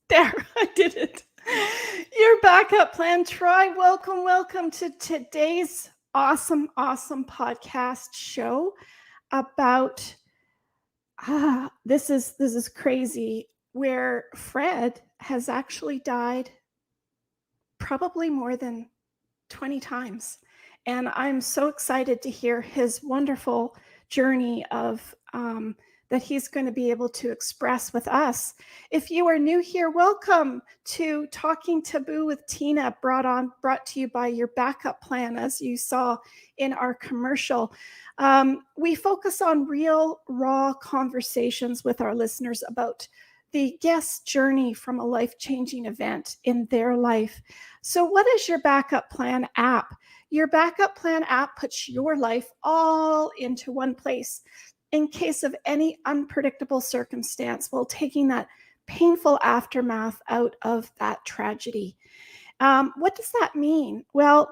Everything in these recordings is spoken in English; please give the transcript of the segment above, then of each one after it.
There, I did it. Your backup plan, Troy. Welcome to today's awesome podcast show about this is crazy, where Fred has actually died probably more than 20 times. And I'm so excited to hear his wonderful journey of that he's going to be able to express with us. If you are new here, welcome to Talking Taboo with Tina, brought to you by Your Backup Plan, as you saw in our commercial. We focus on real, raw conversations with our listeners about the guest's journey from a life-changing event in their life. So what is Your Backup Plan app? Your Backup Plan app puts your life all into one place in case of any unpredictable circumstance, while taking that painful aftermath out of that tragedy. What does that mean? Well,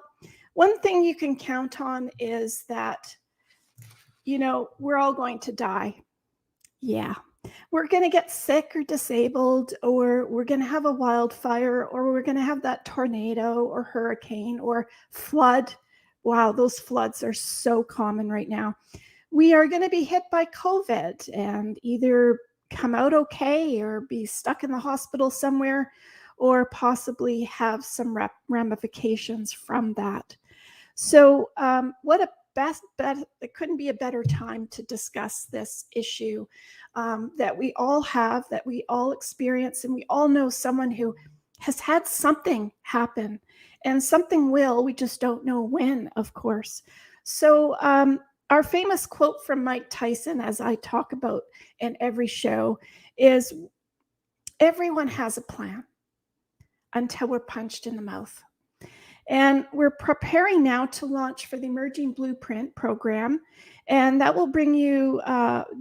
one thing you can count on is that, we're all going to die. Yeah. We're going to get sick or disabled, or we're going to have a wildfire, or we're going to have that tornado or hurricane or flood. Wow, those floods are so common right now. We are going to be hit by COVID and either come out okay or be stuck in the hospital somewhere, or possibly have some ramifications from that. So it couldn't be a better time to discuss this issue that we all have, that we all experience, and we all know someone who has had something happen, and something will, we just don't know when, of course. So our famous quote from Mike Tyson, as I talk about in every show, is everyone has a plan until we're punched in the mouth. And we're preparing now to launch for the Emerging Blueprint program. And that will bring you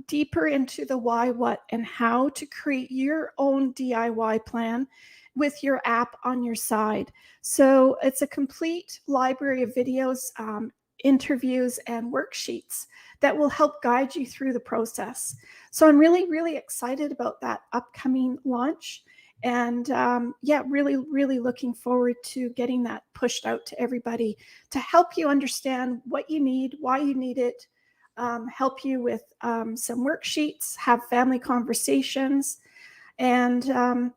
deeper into the why, what, and how to create your own DIY plan with your app on your side. So it's a complete library of videos, interviews, and worksheets that will help guide you through the process. So I'm really, really excited about that upcoming launch. And really looking forward to getting that pushed out to everybody to help you understand what you need, why you need it, help you with some worksheets, have family conversations. And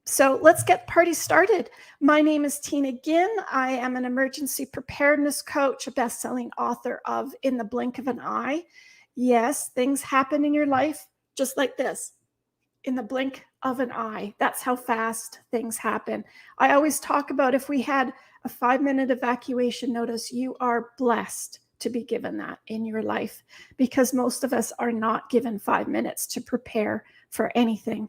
so let's get the party started. My name is Tina Ginn. I am an emergency preparedness coach, a best-selling author of In the Blink of an Eye. Yes, things happen in your life just like this. In the blink of an eye. That's how fast things happen. I always talk about, if we had a 5-minute evacuation notice, you are blessed to be given that in your life, because most of us are not given 5 minutes to prepare for anything.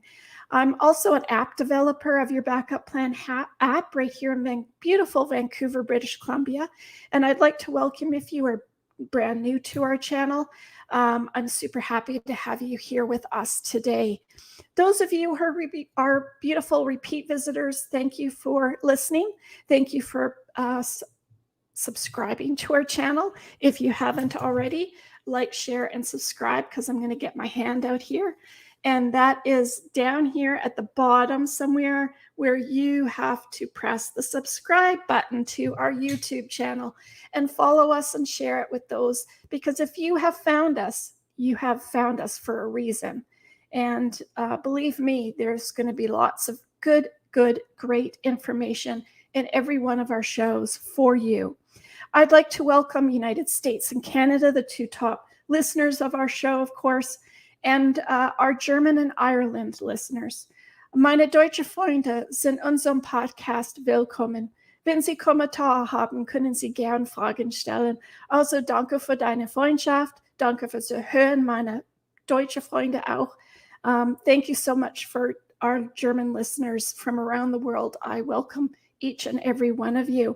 I'm also an app developer of Your Backup Plan app right here in beautiful Vancouver, British Columbia. And I'd like to welcome, if you are brand new to our channel, I'm super happy to have you here with us today. Those of you who are beautiful repeat visitors, thank you for listening. Thank you for subscribing to our channel. If you haven't already, like, share, and subscribe, because I'm going to get my hand out here. And that is down here at the bottom somewhere, where you have to press the subscribe button to our YouTube channel and follow us and share it with those. Because if you have found us, you have found us for a reason. And believe me, there's going to be lots of good, great information in every one of our shows for you. I'd like to welcome United States and Canada, the two top listeners of our show, of course, and our German and Ireland listeners. Meine deutsche Freunde sind unserem Podcast willkommen. Wenn Sie Kommentare haben, können Sie gern Fragen stellen. Also danke für deine Freundschaft. Danke fürs Hören, meine deutsche Freunde auch. Thank you so much for our German listeners from around the world. I welcome each and every one of you.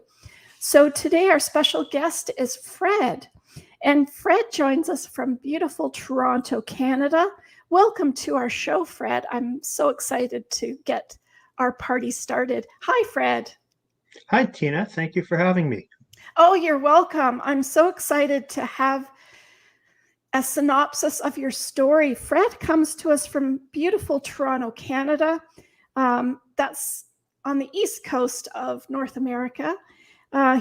So today our special guest is Fred. And Fred joins us from beautiful Toronto, Canada. Welcome to our show, Fred. I'm so excited to get our party started. Hi, Fred. Hi, Tina. Thank you for having me. Oh, you're welcome. I'm so excited to have a synopsis of your story. Fred comes to us from beautiful Toronto, Canada. that's on the East Coast of North America.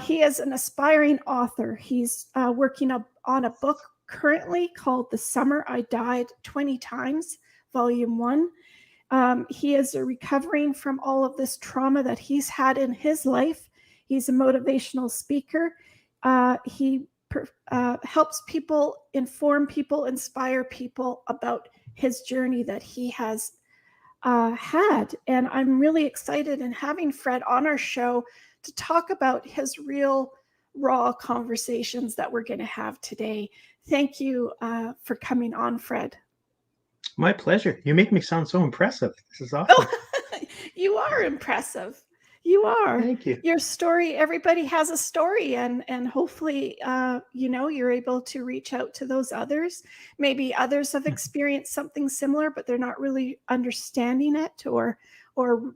He is an aspiring author. He's working on a book currently called The Summer I Died 20 Times, Volume 1. He is recovering from all of this trauma that he's had in his life. He's a motivational speaker. He helps people, inform people, inspire people about his journey that he has had. And I'm really excited in having Fred on our show to talk about his real raw conversations that we're going to have today. Thank you for coming on, Fred. My pleasure. You make me sound so impressive. This is awesome. Oh, you are impressive. You are. Thank you. Your story, everybody has a story, and hopefully, you're able to reach out to those others. Maybe others have experienced something similar, but they're not really understanding it or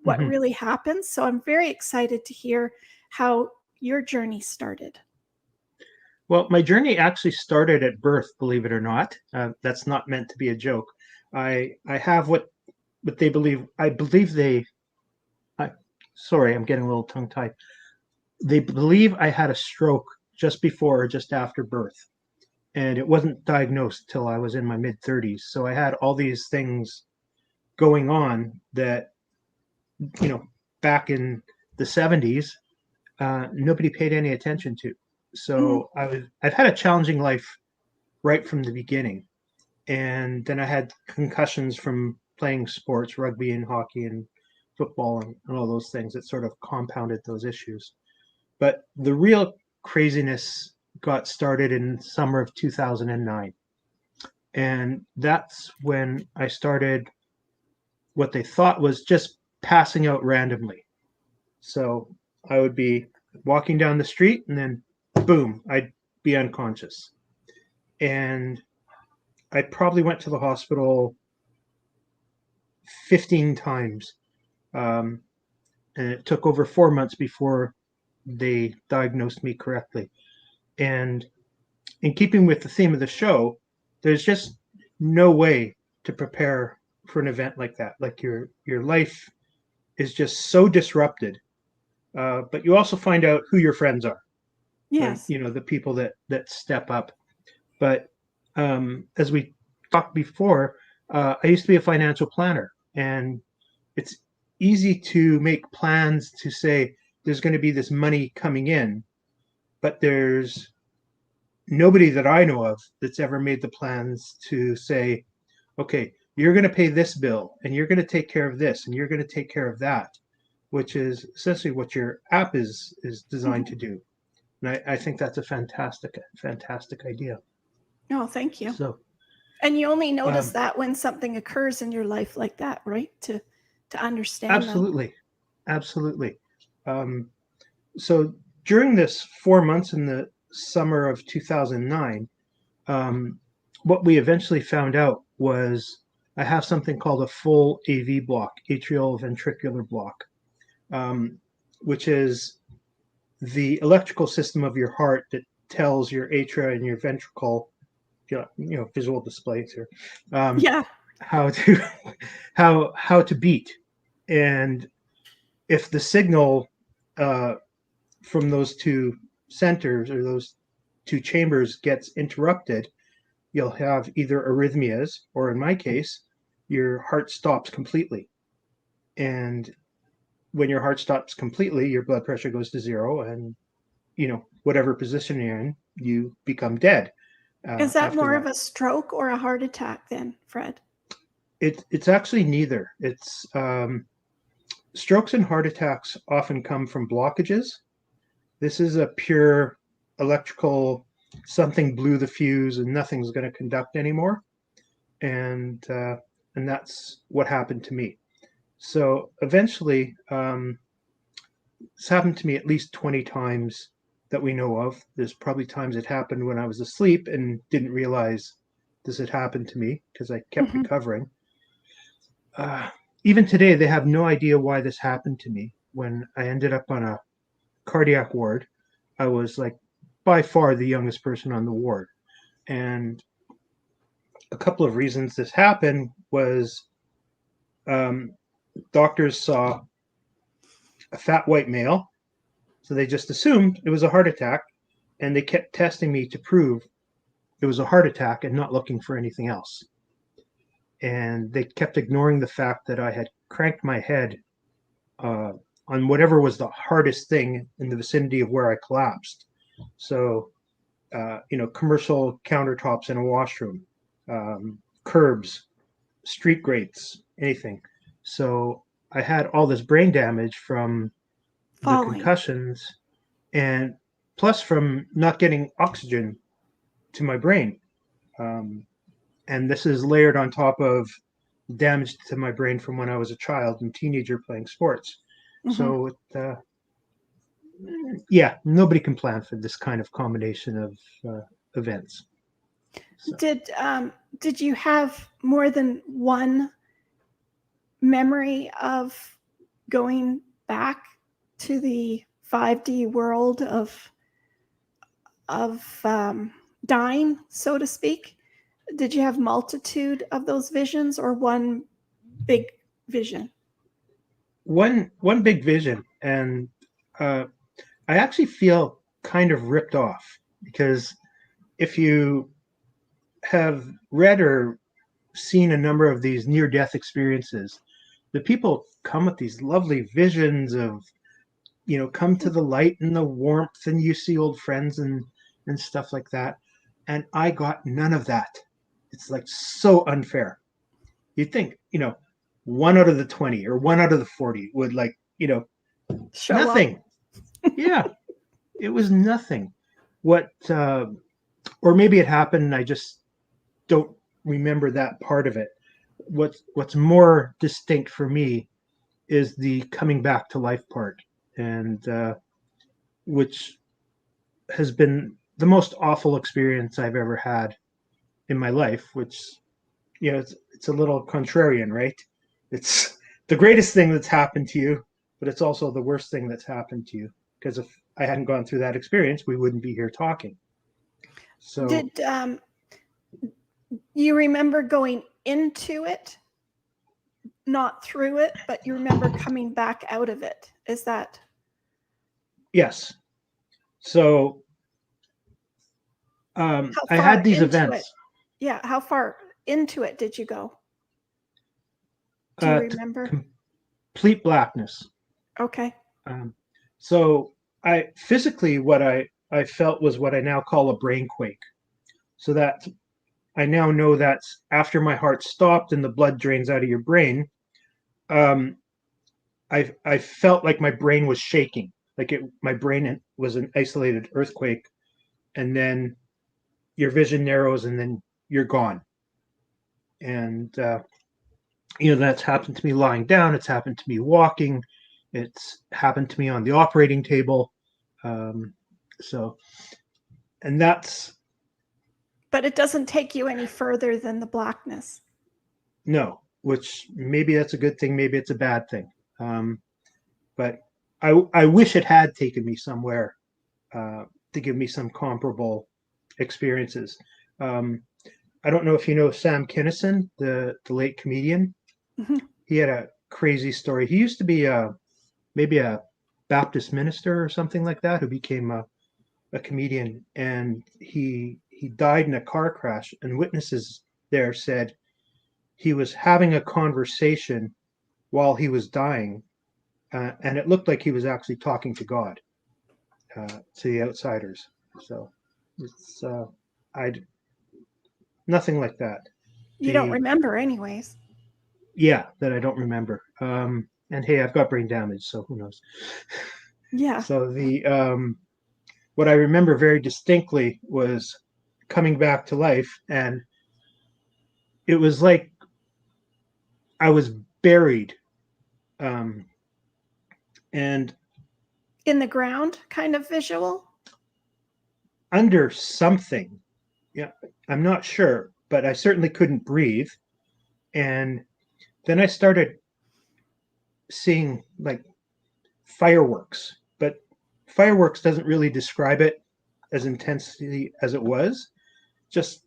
what really happened. So I'm very excited to hear how your journey started. Well, my journey actually started at birth, believe it or not. That's not meant to be a joke. I have what they believe. I believe they. Sorry, I'm getting a little tongue-tied. They believe I had a stroke just before or just after birth, and it wasn't diagnosed till I was in my mid-30s. So I had all these things going on that, back in the 70s, nobody paid any attention to. So I've had a challenging life right from the beginning, and then I had concussions from playing sports, rugby and hockey and football and all those things that sort of compounded those issues. But the real craziness got started in summer of 2009. And that's when I started what they thought was just passing out randomly. So I would be walking down the street and then boom, I'd be unconscious. And I probably went to the hospital 15 times. And it took over 4 months before they diagnosed me correctly. And in keeping with the theme of the show, there's just no way to prepare for an event like that. Like your life is just so disrupted. But you also find out who your friends are. Yes. The people that step up. But as we talked before, I used to be a financial planner, and it's easy to make plans to say there's going to be this money coming in, but there's nobody that I know of that's ever made the plans to say, okay, you're going to pay this bill and you're going to take care of this and you're going to take care of that, which is essentially what your app is designed to do. And I think that's a fantastic idea. Oh, thank you. So, and you only notice that when something occurs in your life like that, right? To understand. Absolutely. Absolutely. So during this 4 months in the summer of 2009, what we eventually found out was I have something called a full AV block, atrial ventricular block, which is the electrical system of your heart that tells your atria and your ventricle, visual displays here, how to beat. And if the signal from those two centers or those two chambers gets interrupted, you'll have either arrhythmias, or in my case, your heart stops completely. And when your heart stops completely, your blood pressure goes to zero, and whatever position you're in, you become dead. Is that more of a stroke or a heart attack then, Fred? It's actually neither. It's strokes and heart attacks often come from blockages. This is a pure electrical, something blew the fuse and nothing's going to conduct anymore. And that's what happened to me. So eventually, it's happened to me at least 20 times that we know of. There's probably times it happened when I was asleep and didn't realize this had happened to me because I kept recovering. Even today, they have no idea why this happened to me. When I ended up on a cardiac ward, I was like by far the youngest person on the ward. And a couple of reasons this happened was doctors saw a fat white male. So they just assumed it was a heart attack, and they kept testing me to prove it was a heart attack and not looking for anything else. And they kept ignoring the fact that I had cranked my head uh, on whatever was the hardest thing in the vicinity of where I collapsed. So, commercial countertops in a washroom, curbs, street grates, anything. So I had all this brain damage from the Falling. concussions and plus from not getting oxygen to my brain. Um, and this is layered on top of damage to my brain from when I was a child and teenager playing sports. Mhm. So, yeah, nobody can plan for this kind of combination of events. So, Did you have more than one memory of going back to the 5D world of dying, so to speak? Did you have multitude of those visions or one big vision? one big vision, and uh, I actually feel kind of ripped off because if you have read or seen a number of these near death experiences, the people come with these lovely visions of, come to the light and the warmth and you see old friends and stuff like that. And I got none of that. It's like so unfair. You'd think, one out of the 20 or one out of the 40 would like, Show up. nothing. Yeah, it was nothing. What, or maybe it happened and I just don't remember that part of it. What's more distinct for me is the coming back to life part, and which has been the most awful experience I've ever had in my life. Which it's a little contrarian, right? It's the greatest thing that's happened to you, but it's also the worst thing that's happened to you. Because if I hadn't gone through that experience, we wouldn't be here talking. So Did you remember going into it, not through it, but you remember coming back out of it? Is that yes, so how I far had these into it? events. Yeah, how far into it did you go? Do you To remember? complete blackness. Okay. Um, so I physically what I felt was what I now call a brain quake. So that I now know that's after my heart stopped and the blood drains out of your brain. Um, I felt like my brain was shaking, like my brain was an isolated earthquake, and then your vision narrows and then you're gone. And that's happened to me lying down. It's happened to me walking. It's happened to me on the operating table. Um, so, and that's But it doesn't take you any further than the blackness. no, which maybe that's a good thing, maybe it's a bad thing. But I wish it had taken me somewhere uh, to give me some comparable experiences. Um, I don't know if you know Sam Kinison, the late comedian. Mhm. He had a crazy story. He used to be maybe a Baptist minister or something like that who became a comedian, and he died in a car crash. And witnesses there said he was having a conversation while he was dying, and it looked like he was actually talking to God, to the outsiders. So it's I nothing like that. You don't The remember, anyways. Yeah, that I don't remember. And hey, I've got brain damage, so who knows? Yeah. So the what I remember very distinctly was coming back to life, and it was like I was buried, um, and In the ground kind of visual. under something. Yeah, I'm not sure, but I certainly couldn't breathe. And then I started seeing like fireworks, but fireworks doesn't really describe it as intensely as it was. Just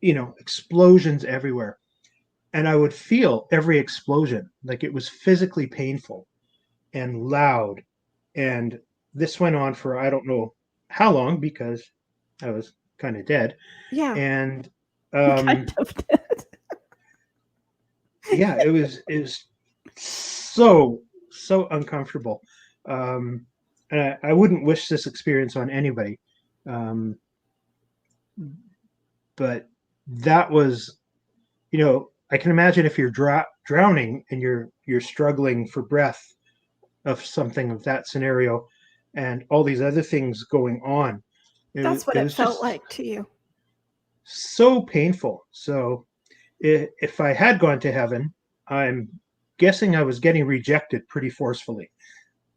explosions everywhere, and I would feel every explosion like it was physically painful. and loud. And this went on for I don't know how long because I was kind of dead. Yeah, And kind of did. yeah, it was so uncomfortable. Um, and I wouldn't wish this experience on anybody. Um, but that was, I can imagine if you're drowning and you're struggling for breath of something of that scenario, and all these other things going on. That's what It it was felt just like to you. so painful. So if I had gone to heaven, I'm guessing I was getting rejected pretty forcefully.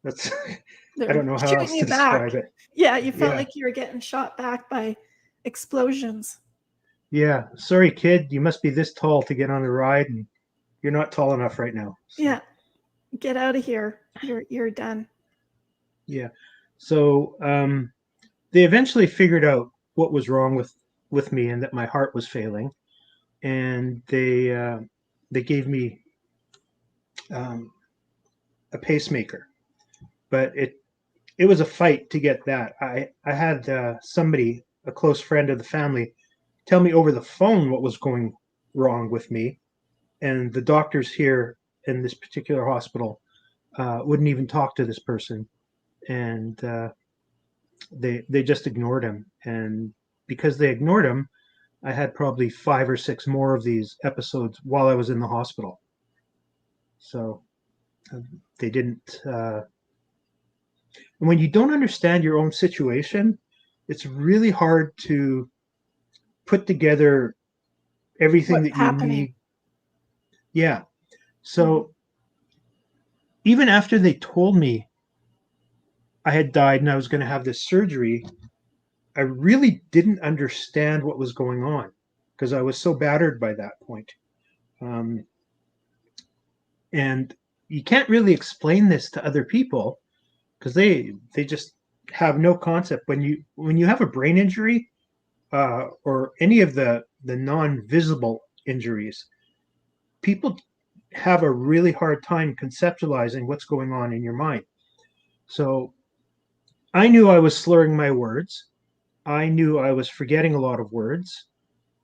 That's I They're don't know how shooting else you to back. describe it. Yeah, you felt Yeah. like you were getting shot back by explosions. Yeah. Sorry, kid. You must be this tall to get on the ride, and you're not tall enough right now. So Yeah, get out of here. You're done. yeah. So they eventually figured out what was wrong with me and that my heart was failing, and they gave me um, a pacemaker. But it was a fight to get that. I had somebody, a close friend of the family, tell me over the phone what was going wrong with me, and the doctors here in this particular hospital wouldn't even talk to this person, and they just ignored him. And because they ignored him, I had probably 5 or 6 more of these episodes while I was in the hospital. So uh, they didn't. When you don't understand your own situation, it's really hard to put together everything What's that you happening? need. Yeah. Mhm. So even after they told me I had died and I was going to have this surgery, I really didn't understand what was going on because I was so battered by that point. Um, and you can't really explain this to other people because they just have no concept. When you have a brain injury or any of the non-visible injuries, people have a really hard time conceptualizing what's going on in your mind. So I knew I was slurring my words. I knew I was forgetting a lot of words.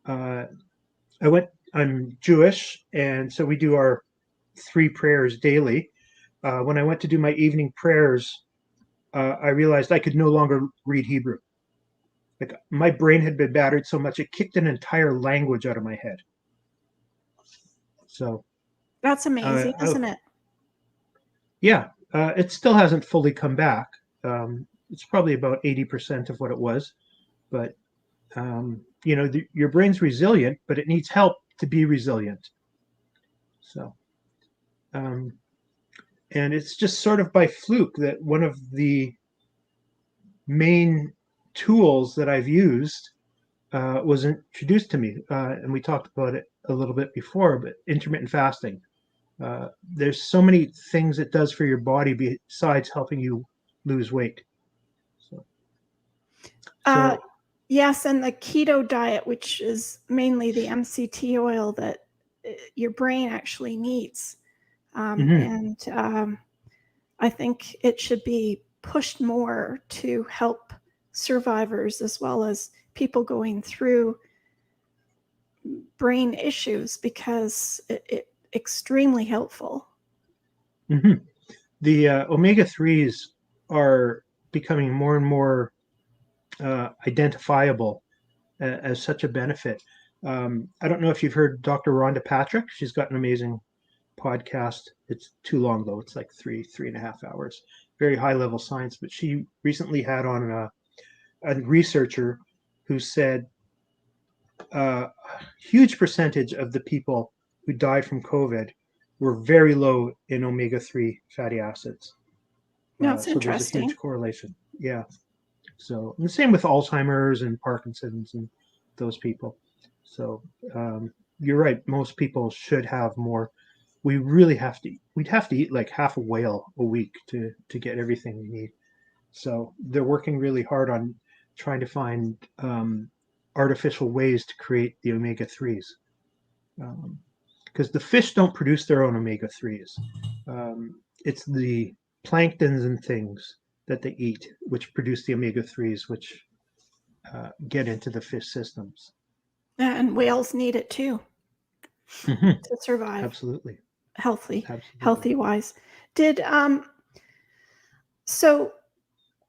Uh, I'm Jewish, and so we do our 3 prayers daily. When I went to do my evening prayers, I realized I could no longer read Hebrew. Like my brain had been battered so much, it kicked an entire language out of my head. So, That's amazing, I, isn't it? yeah, it still hasn't fully come back. It's probably about 80% of what it was, but your brain's resilient, but it needs help to be resilient. So, um, and it's just sort of by fluke that one of the main tools that I've used was introduced to me, and we talked about it a little bit before. But intermittent fasting. There's so many things it does for your body besides helping you lose weight. So, Uh, so yes, and the keto diet, which is mainly the MCT oil that your brain actually needs. mhm. And I think it should be pushed more to help survivors as well as people going through brain issues because it extremely helpful. Mhm. The omega 3s are becoming more and more identifiable as such a benefit. I don't know if you've heard Dr. Rhonda Patrick. She's got an amazing podcast. It's too long though. It's like 3.5 hours. Very high level science. But she recently had on a researcher who said a huge percentage of the people who died from COVID were very low in omega 3 fatty acids. No, it's So there's a interesting. huge correlation. Yeah. So the same with Alzheimer's and Parkinson's and those people. So you're right. Most people should have more. We really have to. We'd have to eat like half a whale a week to get everything we need. So they're working really hard on trying to find artificial ways to create the omega threes because the fish don't produce their own omega threes. It's the planktons and things that they eat, which produce the omega-3s, which get into the fish systems. And whales need it too Hmm. to survive Absolutely. healthy, Absolutely. healthy wise. Did so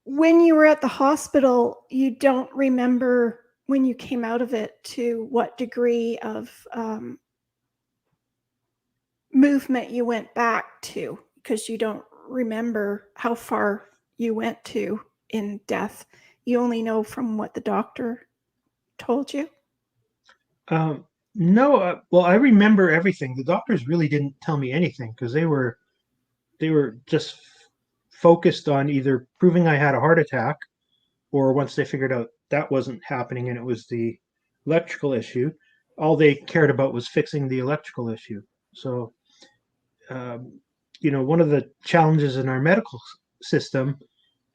when you were at the hospital, you don't remember when you came out of it to what degree of movement you went back to, because you don't remember how far you went to in death. You only know from what the doctor told you. Um, no, well, I remember everything. The doctors really didn't tell me anything because they were just focused on either proving I had a heart attack, or once they figured out that wasn't happening and it was the electrical issue, all they cared about was fixing the electrical issue. So, um, one of the challenges in our medical system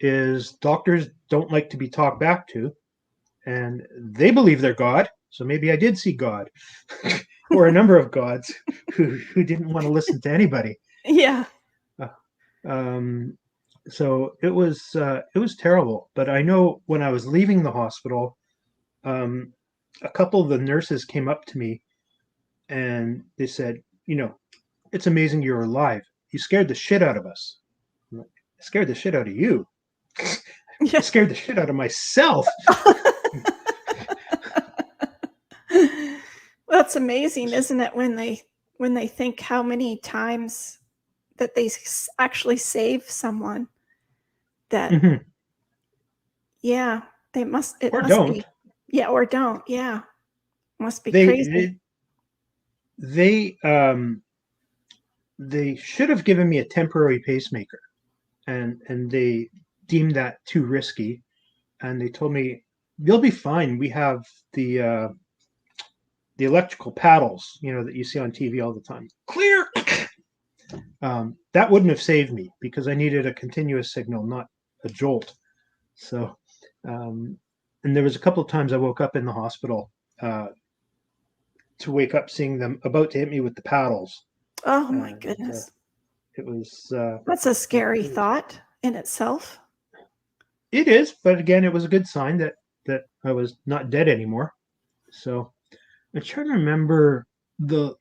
is doctors don't like to be talked back to, and they believe they're God. So maybe I did see God, or a number of gods who didn't want to listen to anybody. Yeah. Uh, Um, so it was terrible. But I know when I was leaving the hospital, um, a couple of the nurses came up to me and they said, it's amazing you're alive. You scared the shit out of us. I'm like, I scared the shit out of you. I Yeah. scared the shit out of myself. That's amazing, isn't it, when they think how many times that they actually save someone that, Hmm. yeah, it Or must don't. be, yeah, or don't, yeah, must be They crazy. they they should have given me a temporary pacemaker, and they deemed that too risky, and they told me you'll be fine. We have the electrical paddles, that you see on TV all the time. Clear. That wouldn't have saved me because I needed a continuous signal, not a jolt. So, um, and there was a couple of times I woke up in the hospital uh, to wake up seeing them about to hit me with the paddles, Oh my and goodness. it was That's a yeah, scary thought in itself. it is, but again, it was a good sign that I was not dead anymore. So I'm trying to remember the.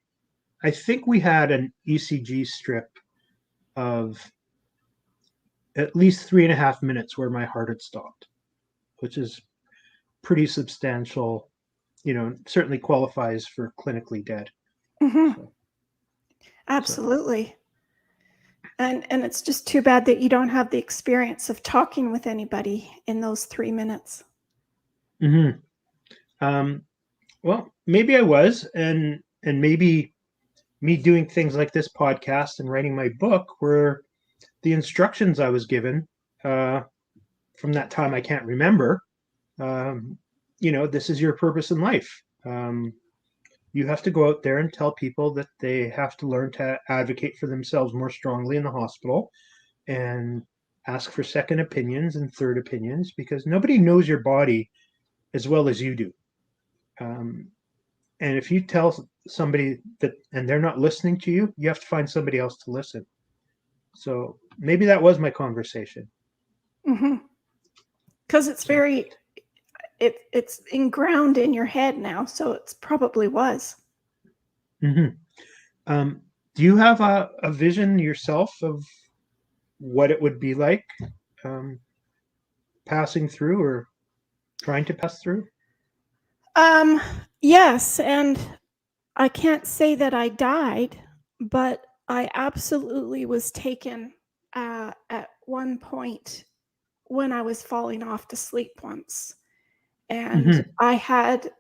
I think we had an ECG strip of at least 3.5 minutes where my heart had stopped, which is pretty substantial. Certainly qualifies for clinically dead. Mhm. So, so Absolutely. And it's just too bad that you don't have the experience of talking with anybody in those 3 minutes. mhm. um, well, maybe I was, and maybe me doing things like this podcast and writing my book were the instructions I was given uh, from that time I can't remember. Um, this is your purpose in life. You have to go out there and tell people that they have to learn to advocate for themselves more strongly in the hospital and ask for second opinions and third opinions because nobody knows your body as well as you do. Um, and if you tell somebody that and they're not listening to you, you have to find somebody else to listen. So maybe that was my conversation. Mhm. 'Cause it's So, very it's inground in your head now, so it's probably was. mhm. um, do you have a vision yourself of what it would be like um, passing through or trying to pass through? Um, yes, and I can't say that I died, but I absolutely was taken, at one point when I was falling off to sleep once, and Hmm. I had,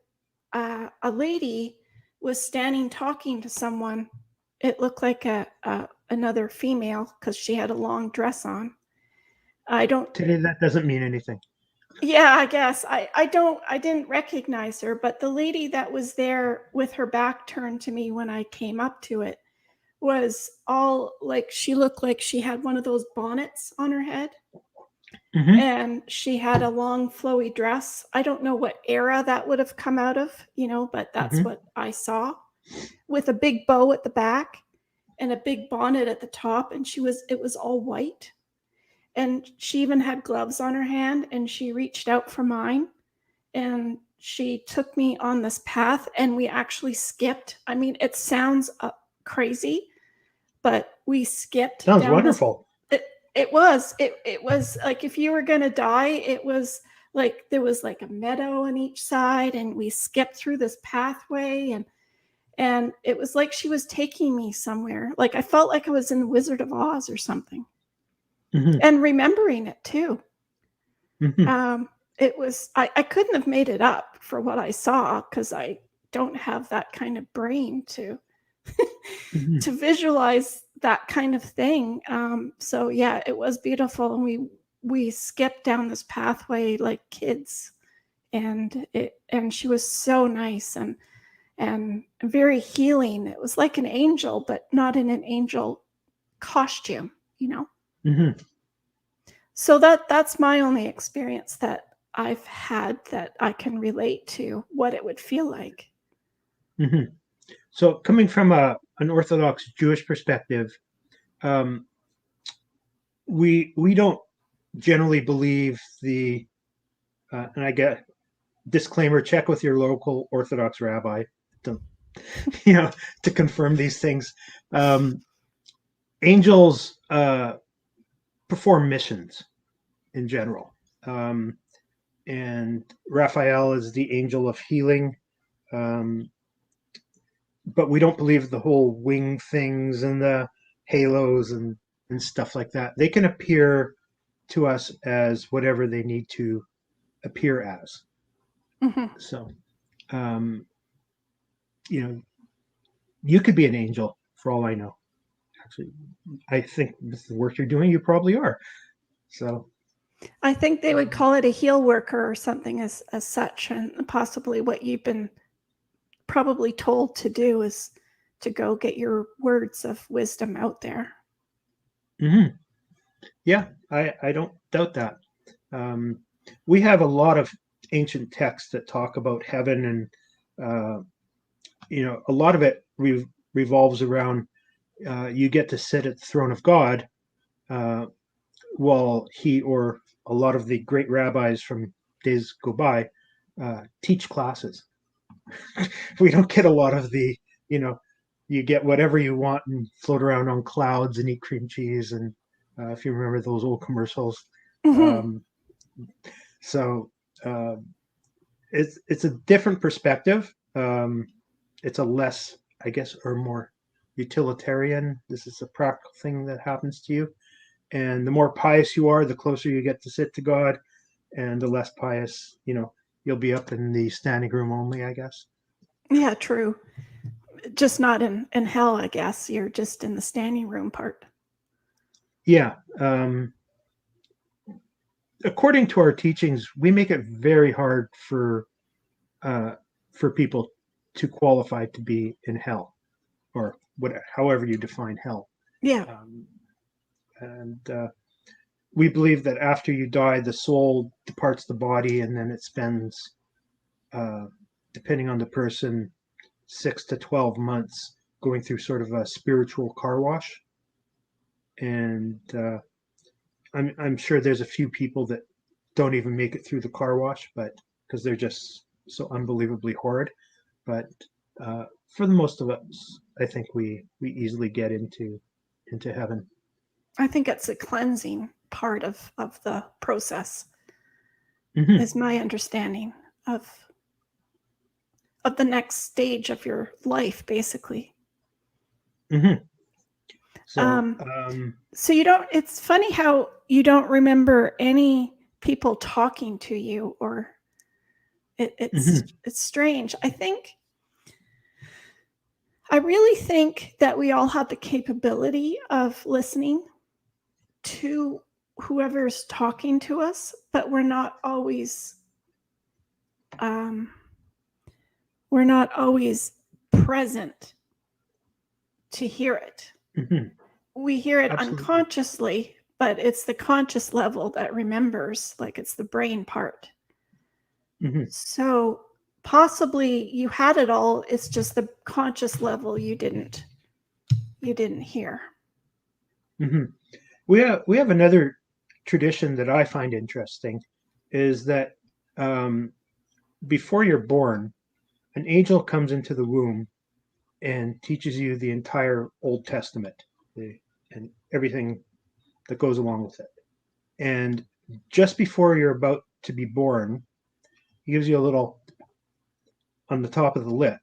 a lady was standing talking to someone. It looked like a another female because she had a long dress on. I don't Today, that doesn't mean anything. Yeah, I guess. I didn't recognize her, but the lady that was there with her back turned to me when I came up to it was all like she looked like she had one of those bonnets on her head, Hmm. and she had a long flowy dress. I don't know what era that would have come out of, but that's Hmm. what I saw, with a big bow at the back and a big bonnet at the top, and it was all white. and she even had gloves on her hand, and she reached out for mine, and she took me on this path, and we actually skipped. I mean, it sounds crazy, but we skipped Sounds down this. wonderful. It was like if you were going to die, it was like there was like a meadow on each side, and we skipped through this pathway, and it was like she was taking me somewhere. Like I felt like I was in the Wizard of Oz or something. Mm-hmm. And remembering it too. Mm-hmm. It was I couldn't have made it up for what I saw, because I don't have that kind of brain to Mm-hmm. to visualize that kind of thing. So yeah, it was beautiful, and we skipped down this pathway like kids, and she was so nice and very healing. It was like an angel, but not in an angel costume, you know. Mm-hmm. So that's my only experience that I've had that I can relate to what it would feel like. Mm-hmm. So coming from an Orthodox Jewish perspective, um, we don't generally believe and I get disclaimer: check with your local Orthodox rabbi, to, to confirm these things. Um, Angels perform missions in general, and Raphael is the angel of healing. Um, but we don't believe the whole wing things and the halos and stuff like that. They can appear to us as whatever they need to appear as. Mm-hmm. So, um, you know, you could be an angel for all I know. Actually, I think with the work you're doing, you probably are. So, I think they would call it a heal worker or something as such, and possibly what you've been probably told to do is to go get your words of wisdom out there. mm-hmm. Yeah, I don't doubt that. Um, we have a lot of ancient texts that talk about heaven, and a lot of it revolves around you get to sit at the throne of God, uh, while he or a lot of the great rabbis from days go by teach classes. We don't get a lot of you know, you get whatever you want and float around on clouds and eat cream cheese. And if you remember those old commercials. Mm-hmm. Um, so uh, it's a different perspective. It's a less, I guess, or more utilitarian. This is a practical thing that happens to you. And the more pious you are, the closer you get to sit to God, and the less pious, you'll be up in the standing room only, I guess. Yeah, true. Just not in hell, I guess. You're just in the standing room part. Yeah. According to our teachings, we make it very hard uh, for people to qualify to be in hell, or however you define hell. Yeah. And we believe that after you die, the soul departs the body, and then it spends, uh, depending on the person, 6 to 12 months going through sort of a spiritual car wash. And I'm sure there's a few people that don't even make it through the car wash, but because they're just so unbelievably horrid. But for the most of us, I think we easily get into heaven. I think it's a cleansing part of the process, Mm-hmm. is my understanding of the next stage of your life, basically. Mm-hmm. So So you don't. It's funny how you don't remember any people talking to you, or mm-hmm. it's strange. I really think that we all have the capability of listening to whoever's talking to us, but um, we're not always present to hear it. Mm-hmm. We hear it Absolutely. unconsciously, but it's the conscious level that remembers, like it's the brain part. Mm-hmm. So possibly you had it all, it's just the conscious level you didn't hear. Mm-hmm. We have another tradition that I find interesting is that um, before you're born, an angel comes into the womb and teaches you the entire Old Testament and everything that goes along with it. And just before you're about to be born, he gives you a little on the top of the lip,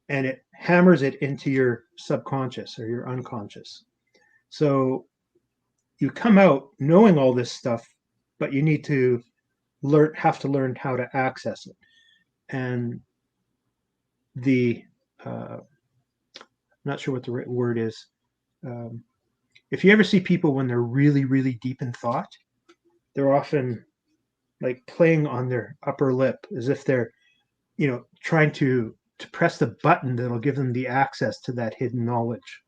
and it hammers it into your subconscious or your unconscious. So you come out knowing all this stuff, but you need to have to learn how to access it. And the I'm not sure what the right word is. Um, if you ever see people when they're really, really deep in thought, they're often like playing on their upper lip as if they're, trying to press the button that'll give them the access to that hidden knowledge.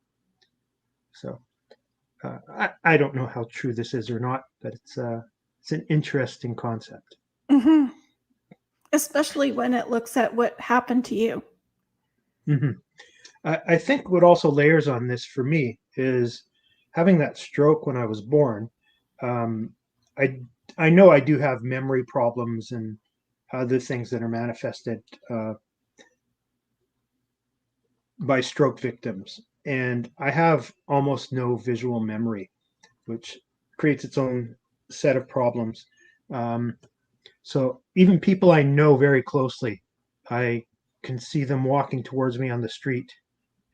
So I don't know how true this is or not, but it's an interesting concept. Hmm. Especially when it looks at what happened to you. Hmm. I think what also layers on this for me is having that stroke when I was born. Um, I I know I do have memory problems and other things that are manifested by stroke victims, and I have almost no visual memory, which creates its own set of problems. Um, so even people I know very closely, I can see them walking towards me on the street,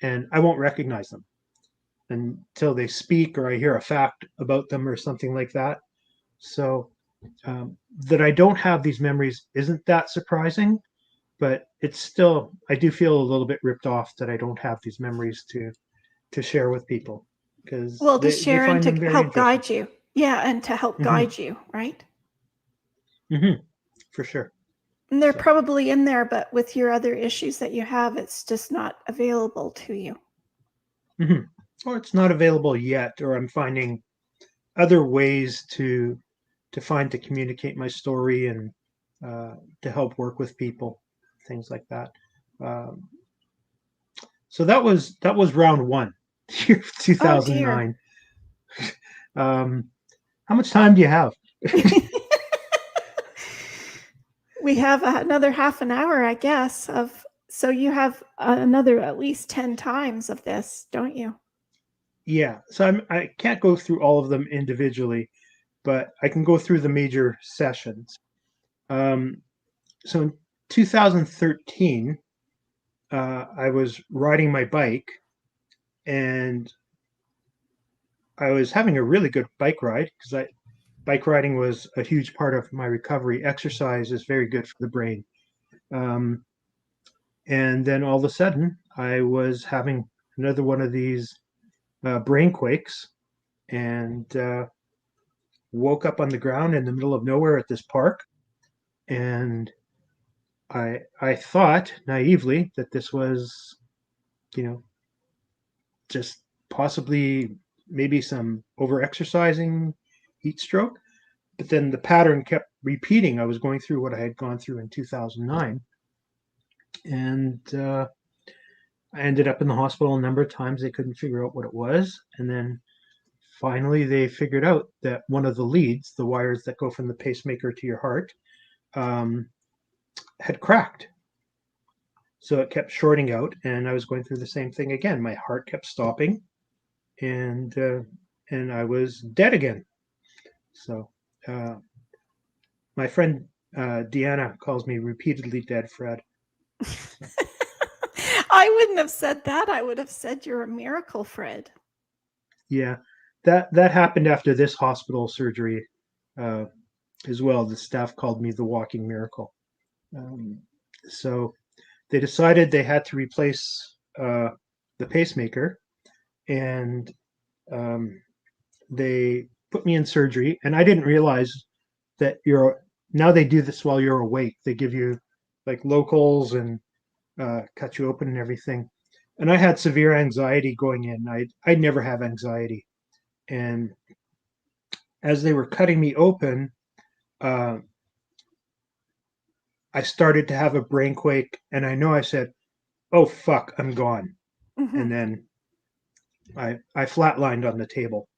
and I won't recognize them until they speak or I hear a fact about them or something like that. So that I don't have these memories isn't that surprising, but it's still I do feel a little bit ripped off that I don't have these memories to share with people because Well, to they share and find to them very help interesting. guide you. Yeah, and to help Hmm. guide you, right? Hmm. For sure. And they're So, probably in there, but with your other issues that you have, it's just not available to you. hmm or it's not available yet, or I'm finding other ways to find to communicate my story and to help work with people, things like that. Um, so that was round one, year of Oh dear. 2009. Um, how much time do you have? We have another half an hour, I guess, of so you have another at least 10 times of this, don't you? Yeah, so I can't go through all of them individually, but I can go through the major sessions. Um, so in 2013, I was riding my bike and I was having a really good bike ride because I bike riding was a huge part of my recovery. Exercise is very good for the brain. Um, and then all of a sudden, I was having another one of these brain quakes and woke up on the ground in the middle of nowhere at this park. And I thought naively that this was, you know, just possibly maybe some over exercising heat stroke. But then the pattern kept repeating. I was going through what I had gone through in 2009. And I ended up in the hospital a number of times. They couldn't figure out what it was. And then finally, they figured out that one of the leads, the wires that go from the pacemaker to your heart, um, had cracked. So it kept shorting out. And I was going through the same thing again. My heart kept stopping and I was dead again. So uh, my friend Deanna calls me repeatedly dead, Fred. I wouldn't have said that. I would have said you're a miracle, Fred. Yeah, that happened after this hospital surgery uh, as well. The staff called me the walking miracle. Um, so they decided they had to replace the pacemaker, and um, they put me in surgery. And I didn't realize that you're now they do this while you're awake. They give you like locals and cut you open and everything. And I had severe anxiety going in. I'd never have anxiety. And as they were cutting me open, uh, I started to have a brain quake, and I know I said, "Oh fuck, I'm gone." Hmm. And then I flatlined on the table,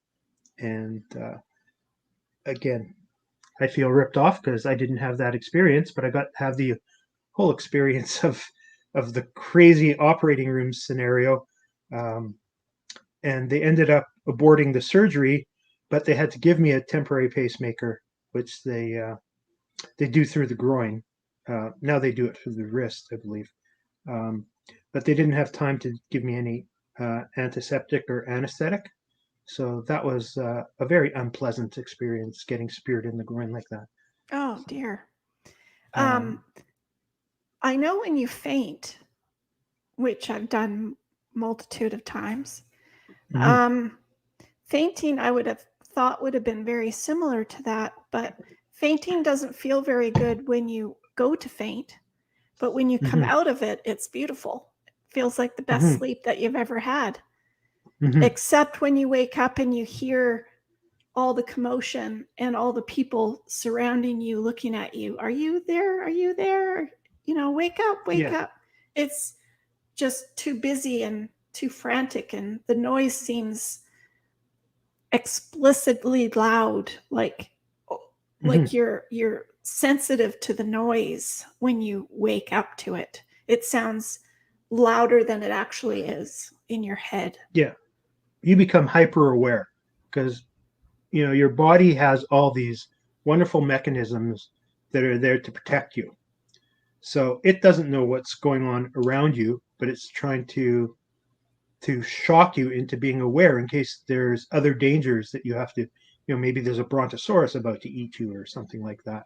and again, I feel ripped off because I didn't have that experience, but I got to have the whole experience of the crazy operating room scenario. Um, and they ended up aborting the surgery, but they had to give me a temporary pacemaker, which they do through the groin. Now they do it through the wrist, I believe. Um, but they didn't have time to give me any antiseptic or anesthetic. So that was a very unpleasant experience getting speared in the groin like that. Oh dear. Um, Um, I know when you faint, which I've done multitude of times. mhm, Um, Fainting, I would have thought would have been very similar to that, but fainting doesn't feel very good when you go to faint, but when you come mhm, out of it, it's beautiful. It feels like the best mhm, sleep that you've ever had, mhm. except when you wake up and you hear all the commotion and all the people surrounding you looking at you. Are you there? Are you there? Wake up, wake Yeah. up. It's just too busy and too frantic, and the noise seems explicitly loud, Mhm. you're sensitive to the noise when you wake up to it. It sounds louder than it actually is in your head. Yeah. You become hyper aware because your body has all these wonderful mechanisms that are there to protect you. So it doesn't know what's going on around you, but it's trying to shock you into being aware in case there's other dangers that you have to, maybe there's a brontosaurus about to eat you or something like that.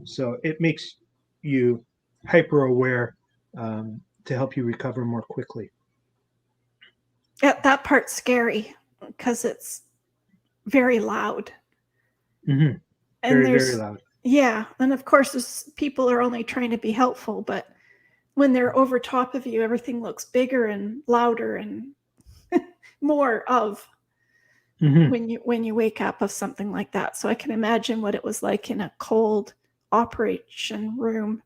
So it makes you hyper aware to help you recover more quickly. That part's scary because it's very loud. Hmm. And Very, very there's, loud. yeah. And of course, people are only trying to be helpful, but when they're over top of you, everything looks bigger and louder and more of Hmm. when you wake up of something like that. So I can imagine what it was like in a cold operation room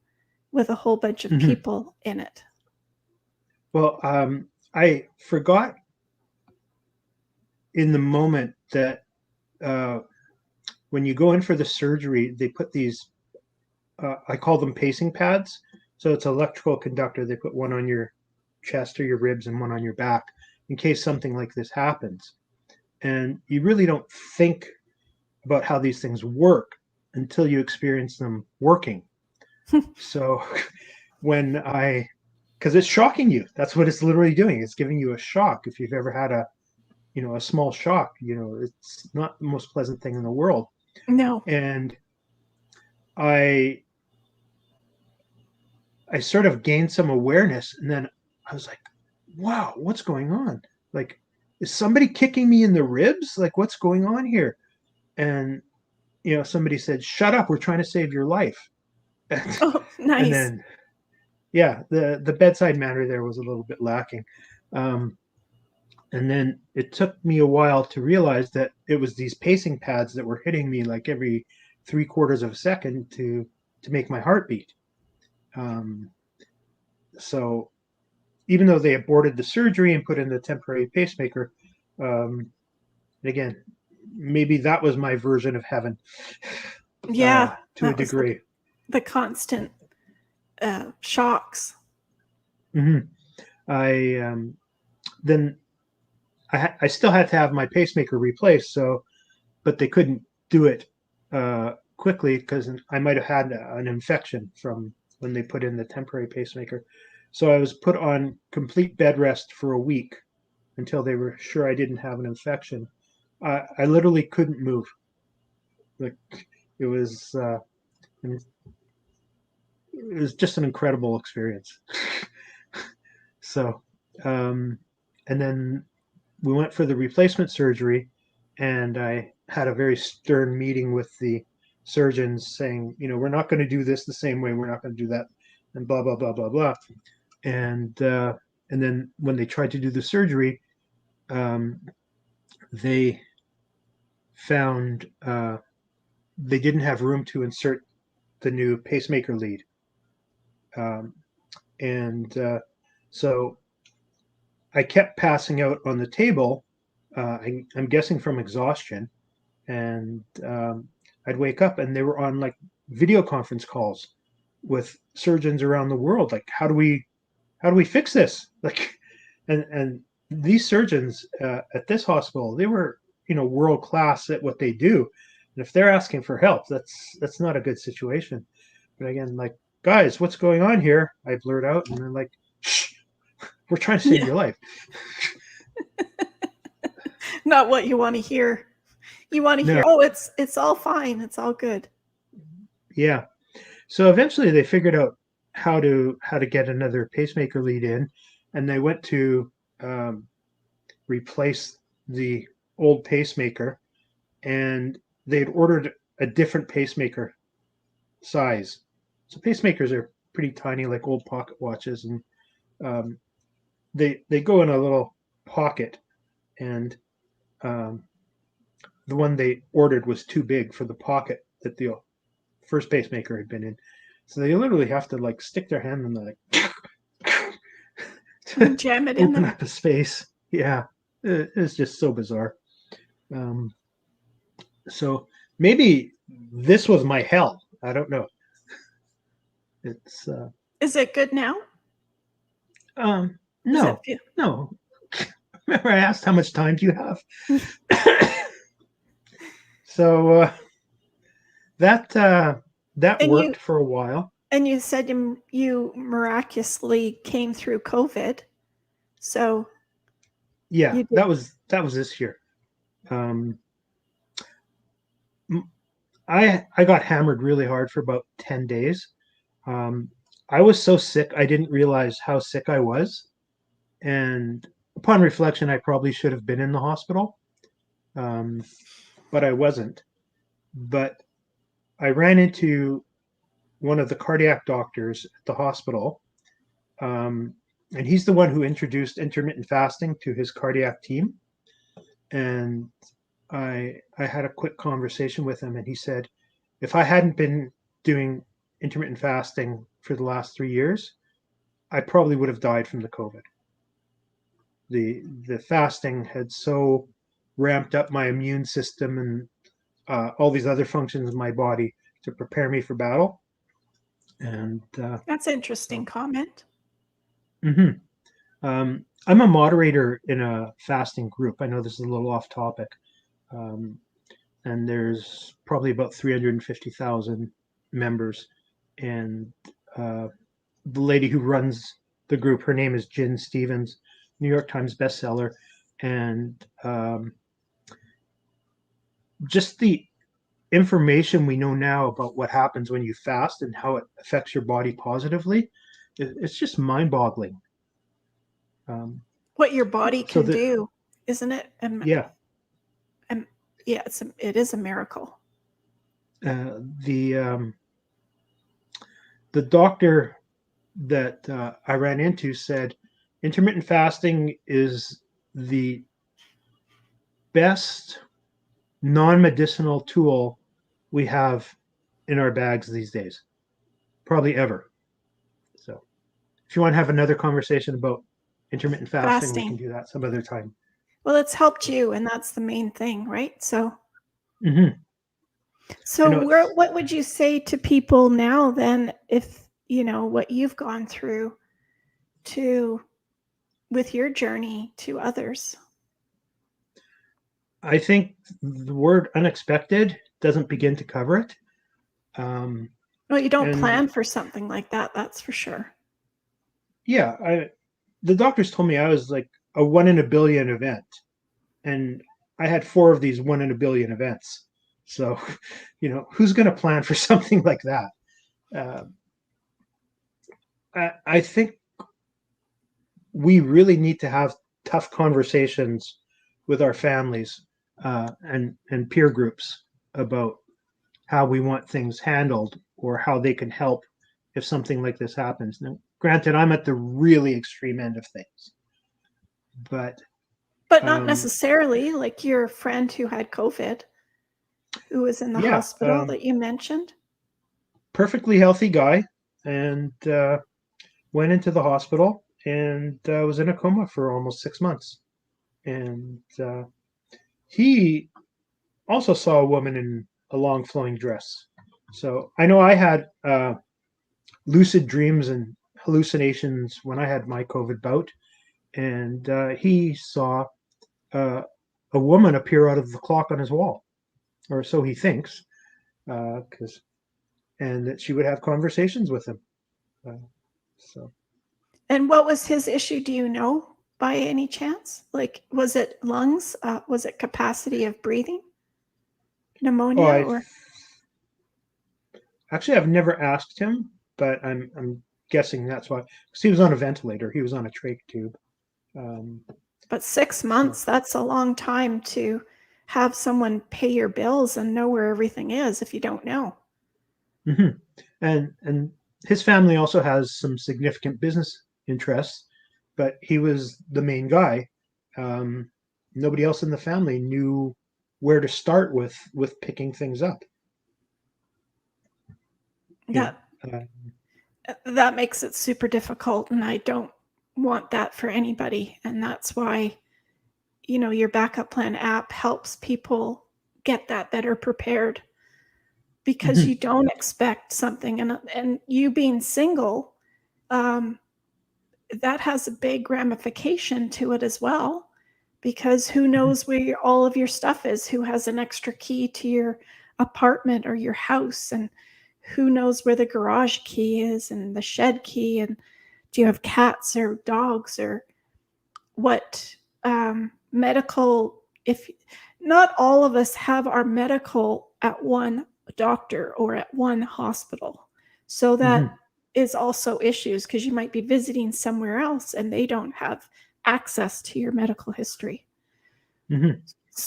with a whole bunch of Hmm. people in it. Well, I forgot in the moment that uh, when you go in for the surgery, they put these, I call them pacing pads. So it's an electrical conductor. They put one on your chest or your ribs and one on your back in case something like this happens. And you really don't think about how these things work until you experience them working. So when because it's shocking you, that's what it's literally doing. It's giving you a shock. If you've ever had a small shock, it's not the most pleasant thing in the world. No. And I I sort of gained some awareness, and then I was like, wow, what's going on? Like, is somebody kicking me in the ribs? Like, what's going on here? And somebody said, shut up, we're trying to save your life. and, Oh, and nice. then yeah, the bedside manner there was a little bit lacking. um, and then it took me a while to realize that it was these pacing pads that were hitting me like every 3/4 of a second to make my heart beat. um, so even though they aborted the surgery and put in the temporary pacemaker, um, again, maybe that was my version of heaven, Yeah, to a that was degree. the constant shocks. Hmm. I then I still had to have my pacemaker replaced, so but they couldn't do it quickly because I might have had an infection from when they put in the temporary pacemaker. So I was put on complete bed rest for a week until they were sure I didn't have an infection. I literally couldn't move. Like it was, it was just an incredible experience. So, um, and then we went for the replacement surgery, and I had a very stern meeting with the surgeons saying, we're not going to do this the same way. We're not going to do that, and blah blah blah blah blah. And and then when they tried to do the surgery, um, they found they didn't have room to insert the new pacemaker lead, um, and so I kept passing out on the table. I'm guessing from exhaustion, and I'd wake up and they were on like video conference calls with surgeons around the world. Like, how do we fix this? Like, and these surgeons at this hospital, they were, world class at what they do. And if they're asking for help, that's not a good situation. But again, like, guys, what's going on here? I blurt out, and they're like, shh, we're trying to save Yeah. your life. Not what you want to hear. You want to No, hear, oh, it's all fine. It's all good. yeah. So eventually they figured out how to get another pacemaker lead in, and they went to um, replace the old pacemaker, and they'd ordered a different pacemaker size. So pacemakers are pretty tiny, like old pocket watches, and um, they go in a little pocket, and um, the one they ordered was too big for the pocket that the first pacemaker had been in. So they literally have to like stick their hand in the like to Jam it in open there. up a space. Yeah, it's just so bizarre. Um, so maybe this was my hell. I don't know. It's Is it good now? Does it no, feel? no. Remember, I asked how much time do you have? So that And you worked for a while. and you said you miraculously came through COVID. So Yeah, you did. that was this year. Um, I got hammered really hard for about 10 days. Um, I was so sick I didn't realize how sick I was, and upon reflection, I probably should have been in the hospital, um, but I wasn't. But I ran into one of the cardiac doctors at the hospital, um, and he's the one who introduced intermittent fasting to his cardiac team. And I had a quick conversation with him, and he said, if I hadn't been doing intermittent fasting for the last 3 years, I probably would have died from the COVID. The fasting had so ramped up my immune system and all these other functions of my body to prepare me for battle. And That's an interesting comment. mhm. I'm a moderator in a fasting group. I know this is a little off topic, um, and there's probably about 350,000 members. And the lady who runs the group, her name is Jen Stevens, New York Times bestseller, and just the information we know now about what happens when you fast and how it affects your body positively, it's just mind-boggling. Um, What your body so can that do, isn't it? yeah, Yeah, it is a miracle. uh, the um, the doctor that I ran into said intermittent fasting is the best non-medicinal tool we have in our bags these days, probably ever. So, if you want to have another conversation about intermittent fasting, we can Fasting. do that some other time. Well, it's helped you, and that's the main thing, right? So, Mm-hmm. I know it's what would you say to people now then, if you know what you've gone through to with your journey to others? I think the word unexpected doesn't begin to cover it. Um, Well, you don't and plan for something like that, that's for sure. yeah, the doctors told me I was like a 1 in a billion event, and I had four of these 1 in a billion events. So, who's going to plan for something like that? Uh, I think we really need to have tough conversations with our families and peer groups about how we want things handled or how they can help if something like this happens. Now, granted, I'm at the really extreme end of things, but But not um, necessarily like your friend who had COVID, who was in the yeah, hospital that you mentioned. perfectly healthy guy, and went into the hospital and was in a coma for almost 6 months. And he also saw a woman in a long flowing dress. So I know I had lucid dreams and hallucinations when I had my COVID bout, and he saw uh, a woman appear out of the clock on his wall, or so he thinks, because and that she would have conversations with him. Uh, so And what was his issue? Do you know by any chance? Like, was it lungs? Was it capacity of breathing? oh, Pneumonia I or actually I've never asked him, but I'm guessing that's why. Because he was on a ventilator, he was on a trach tube. Um, but 6 so months, that's a long time to have someone pay your bills and know where everything is if you don't know. mhm. And his family also has some significant business interests, but he was the main guy. Um, Nobody else in the family knew where to start with picking things up. You That know, that makes it super difficult, and I don't want that for anybody, and that's why, your backup plan app helps people get that better prepared because you mhm, don't expect something. And you being single, um, that has a big ramification to it as well, because who mhm, knows where all of your stuff is, who has an extra key to your apartment or your house, and who knows where the garage key is and the shed key, and do you have cats or dogs, or what medical, if not all of us have our medical at one doctor or at one hospital. So that mhm, is also issues because you might be visiting somewhere else and they don't have access to your medical history. mhm.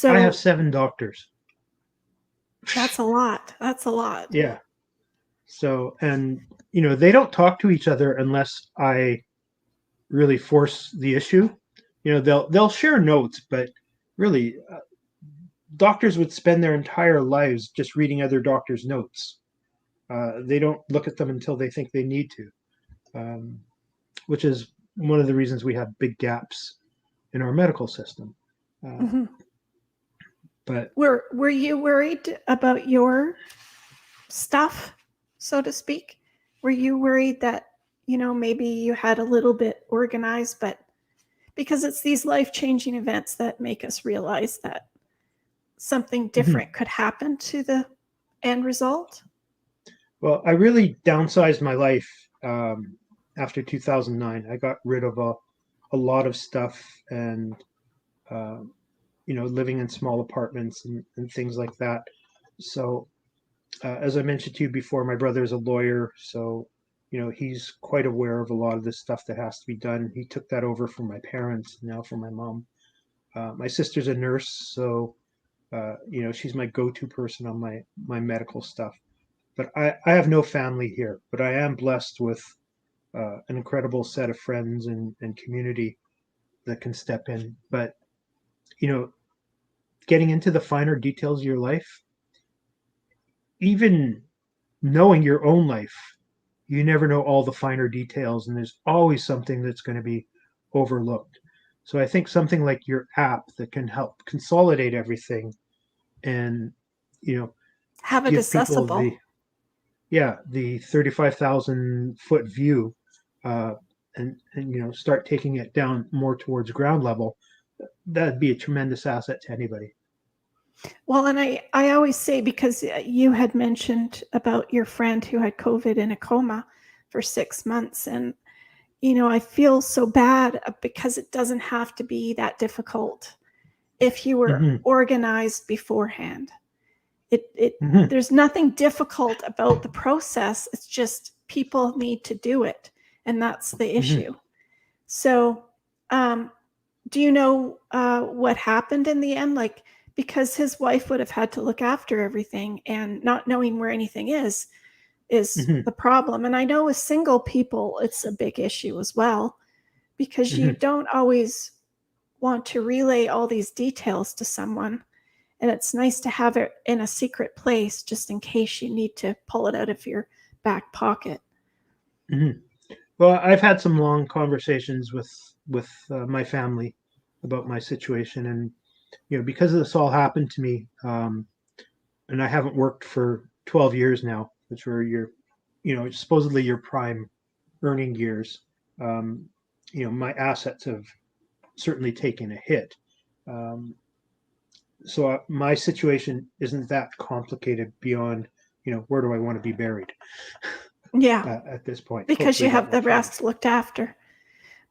I have So 7 doctors. that's a lot. That's a lot. Yeah. So, and they don't talk to each other unless I really force the issue. They'll share notes, but really, doctors would spend their entire lives just reading other doctors' notes. They don't look at them until they think they need to, um, which is one of the reasons we have big gaps in our medical system. Uh, Mhm. but Were you worried about your stuff, so to speak? Were you worried that, maybe you had a little bit organized, but because it's these life changing events that make us realize that something mhm. different could happen to the end result? Well, I really downsized my life after 2009. I got rid of a lot of stuff and uh, living in small apartments and things like that. So, as I mentioned to you before, my brother is a lawyer, so he's quite aware of a lot of this stuff that has to be done. He took that over from my parents, now from my mom. My sister's a nurse, so she's my go-to person on my medical stuff. But I have no family here, but I am blessed with an incredible set of friends and community that can step in. But you know, getting into the finer details of your life, even knowing your own life, you never know all the finer details, and there's always something that's going to be overlooked. So I think something like your app that can help consolidate everything and you know Have it give people the accessible. yeah the 35,000 foot view, uh, and start taking it down more towards ground level. That'd be a tremendous asset to anybody. Well, and I always say, because you had mentioned about your friend who had COVID in a coma for 6 months. And, I feel so bad because it doesn't have to be that difficult if you were Hmm. organized beforehand. Hmm. There's nothing difficult about the process. It's just people need to do it. And that's the Hmm. issue. So, um, do you know what happened in the end? Like, because his wife would have had to look after everything, and not knowing where anything is Hmm. the problem. And I know with single people, it's a big issue as well, because you Hmm. don't always want to relay all these details to someone. And it's nice to have it in a secret place just in case you need to pull it out of your back pocket. Hmm. Well, I've had some long conversations with my family about my situation, and because this all happened to me, and I haven't worked for 12 years now, which were supposedly your prime earning years. Um, my assets have certainly taken a hit. Um, so my situation isn't that complicated beyond, where do I want to be buried Yeah, at this point? because Hopefully you that have will the change. rest looked after.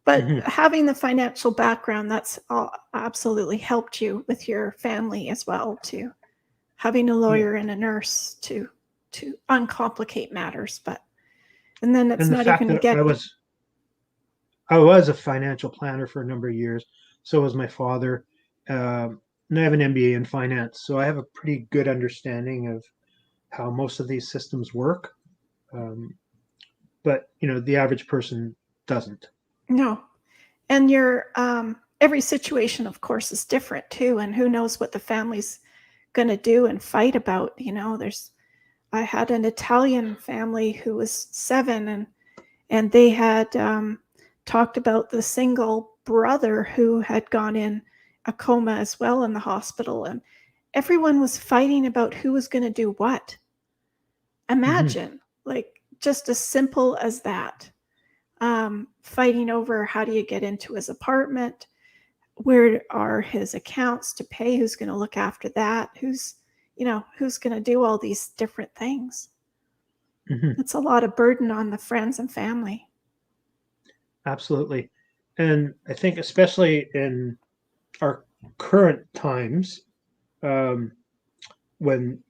But Hmm. having the financial background, that's absolutely helped you with your family as well, to having a Yeah. lawyer and a nurse to uncomplicate matters. But and then it's And the not fact even to that get I was a financial planner for a number of years. So was my father. And I have an MBA in finance, so I have a pretty good understanding of how most of these systems work. Um, but the average person doesn't. no. And your every situation, of course, is different too, and who knows what the family's going to do and fight about. There's I had an Italian family who was 7, and they had talked about the single brother who had gone in a coma as well in the hospital, and everyone was fighting about who was going to do what. Hmm. Imagine, like, just as simple as that. Fighting over how do you get into his apartment, where are his accounts to pay, who's going to look after that, who's going to do all these different things. Hmm. It's a lot of burden on the friends and family. Absolutely. And I think, especially in our current times, um, when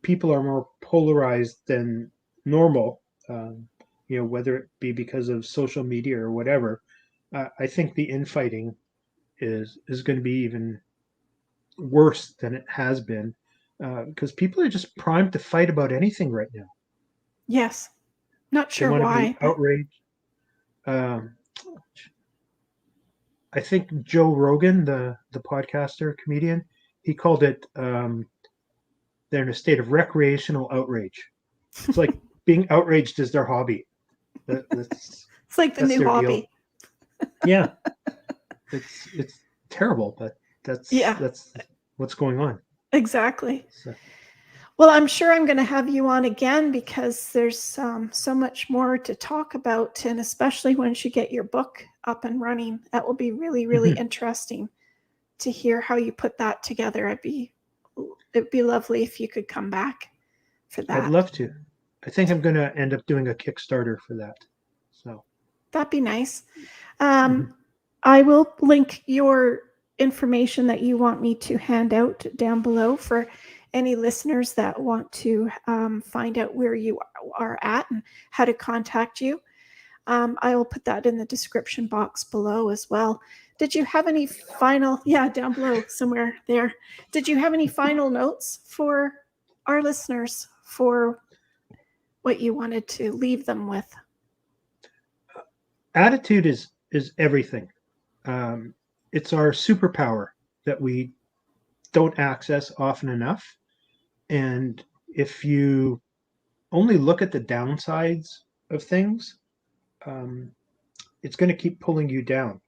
people are more polarized than normal, whether it be because of social media or whatever, I think the infighting is going to be even worse than it has been, because people are just primed to fight about anything right now. Yes, not They sure want to be why, but outraged. Um, I think Joe Rogan, the podcaster comedian, he called it, they're in a state of recreational outrage. It's like being outraged is their hobby. That's it's like the that's new their deal. hobby. Yeah, it's terrible, but that's Yeah, that's what's going on. exactly. So, Well, I'm sure I'm going to have you on again because there's so much more to talk about, and especially once you get your book up and running, that will be really, really mhm. interesting to hear how you put that together. It'd be lovely if you could come back for I'd that. love to. I think I'm going to end up doing a Kickstarter for that. So, That'd be nice. Um, mhm. I will link your information that you want me to hand out down below for any listeners that want to find out where you are at and how to contact you. I will put that in the description box below as well. Did you have any final, yeah, down below somewhere there. Did you have any final notes for our listeners for what you wanted to leave them with? Attitude is everything. Um, it's our superpower that we don't access often enough. And if you only look at the downsides of things, um, it's going to keep pulling you down.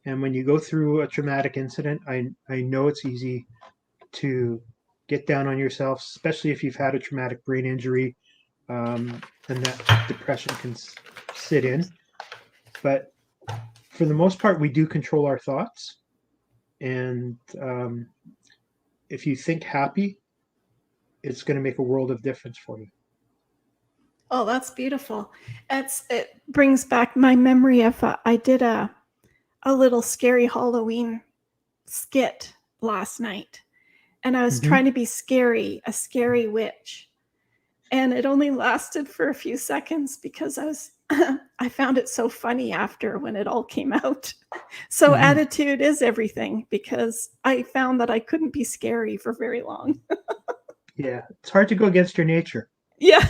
And when you go through a traumatic incident, I know it's easy to get down on yourself, especially if you've had a traumatic brain injury, and that depression can sit in. But for the most part, we do control our thoughts. And if you think happy, it's going to make a world of difference for you. Oh, that's beautiful. It brings back my memory of I did a little scary Halloween skit last night, and I was trying Hmm. to be scary, a scary witch. And it only lasted for a few seconds because I found it so funny after when it all came out. So Hmm. attitude is everything because I found that I couldn't be scary for very long. Yeah, it's hard to go against your nature. Yeah,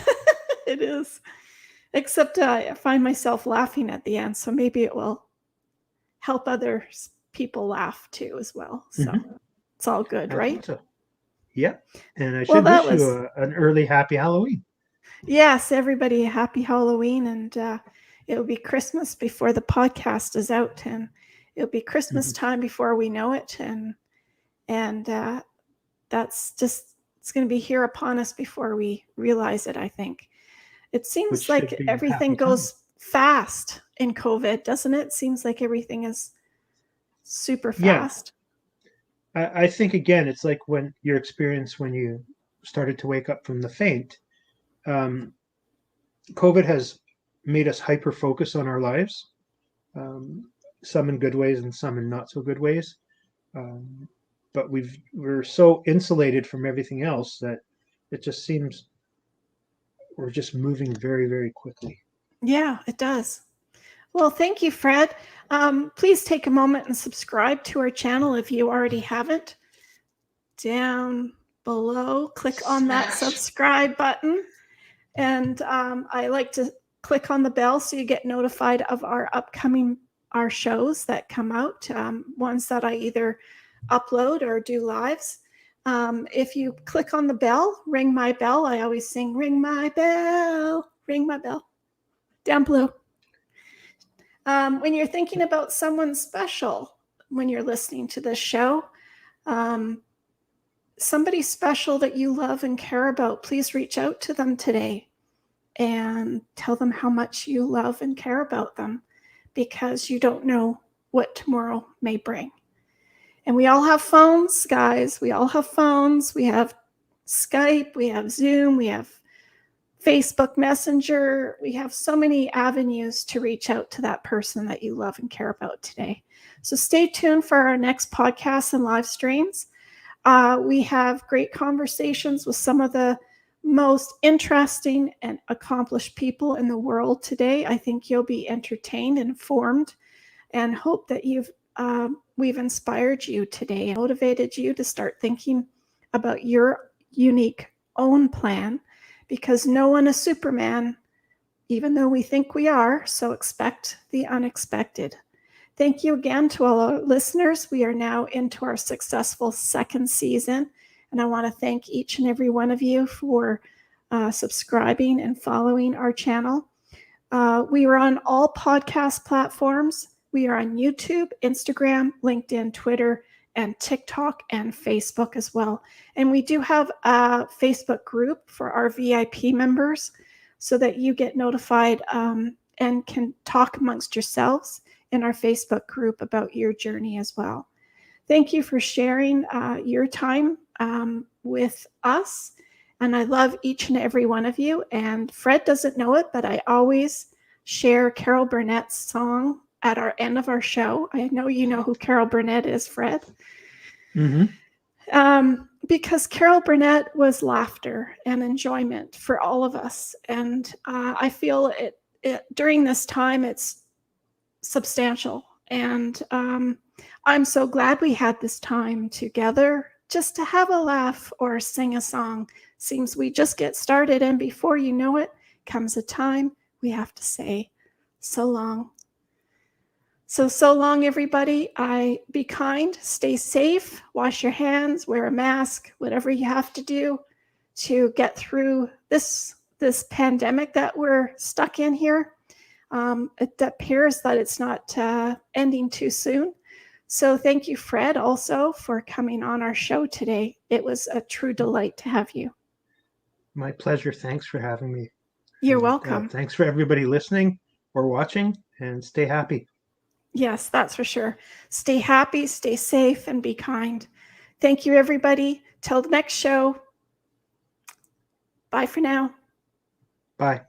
it is. Except I find myself laughing at the end, so maybe it will help other people laugh too as well. So Hmm. it's all good, I think right? so. Yeah, and I Well, should that wish you was an early happy Halloween. yes, everybody, happy Halloween, and it'll be Christmas before the podcast is out, and it'll be Christmas Hmm. time before we know it, and that's just It's going to be here upon us before we realize it, I think. It seems Which like should be a everything happy time. goes fast in COVID, doesn't it? It seems like everything is super Yeah, fast. I think again, it's like when your experience when you started to wake up from the faint. COVID has made us hyper focus on our lives, um, some in good ways and some in not so good ways. Um, but we're so insulated from everything else that it just seems we're just moving very, very quickly. Yeah, it does. Well, thank you, Fred. Please take a moment and subscribe to our channel if you already haven't. Down below, click on that subscribe button. And I like to click on the bell so you get notified of our shows that come out, ones that I either upload or do lives. If you click on the bell, ring my bell. I always sing, ring my bell, down below. When you're thinking about someone special, when you're listening to this show, somebody special that you love and care about, please reach out to them today and tell them how much you love and care about them, because you don't know what tomorrow may bring. And we all have phones, guys. We all have phones. We have Skype, we have Zoom, we have Facebook Messenger. We have so many avenues to reach out to that person that you love and care about today. So stay tuned for our next podcasts and live streams. We have great conversations with some of the most interesting and accomplished people in the world today. I think you'll be entertained, informed, and hope that we've inspired you today and motivated you to start thinking about your unique own plan, because no one is Superman, even though we think we are, so expect the unexpected. Thank you again to all our listeners. We are now into our successful second season, and I want to thank each and every one of you for subscribing and following our channel. We are on all podcast platforms. We are on YouTube, Instagram, LinkedIn, Twitter, and TikTok and Facebook as well. And we do have a Facebook group for our VIP members so that you get notified and can talk amongst yourselves in our Facebook group about your journey as well. Thank you for sharing your time with us. And I love each and every one of you. And Fred doesn't know it, but I always share Carol Burnett's song at our end of our show. I know you know who Carol Burnett is, Fred. Mm-hmm. Because Carol Burnett was laughter and enjoyment for all of us. And I feel it during this time, it's substantial. And I'm so glad we had this time together just to have a laugh or sing a song. Seems we just get started, and before you know it, comes a time we have to say so long. So long, everybody. Be kind, stay safe, wash your hands, wear a mask, whatever you have to do to get through this pandemic that we're stuck in here. It appears that it's not ending too soon. So thank you, Fred, also for coming on our show today. It was a true delight to have you. My pleasure. Thanks for having me. You're welcome. Thanks for everybody listening or watching, and stay happy. Yes, that's for sure. Stay happy, stay safe, and be kind. Thank you, everybody. Till the next show. Bye for now. Bye.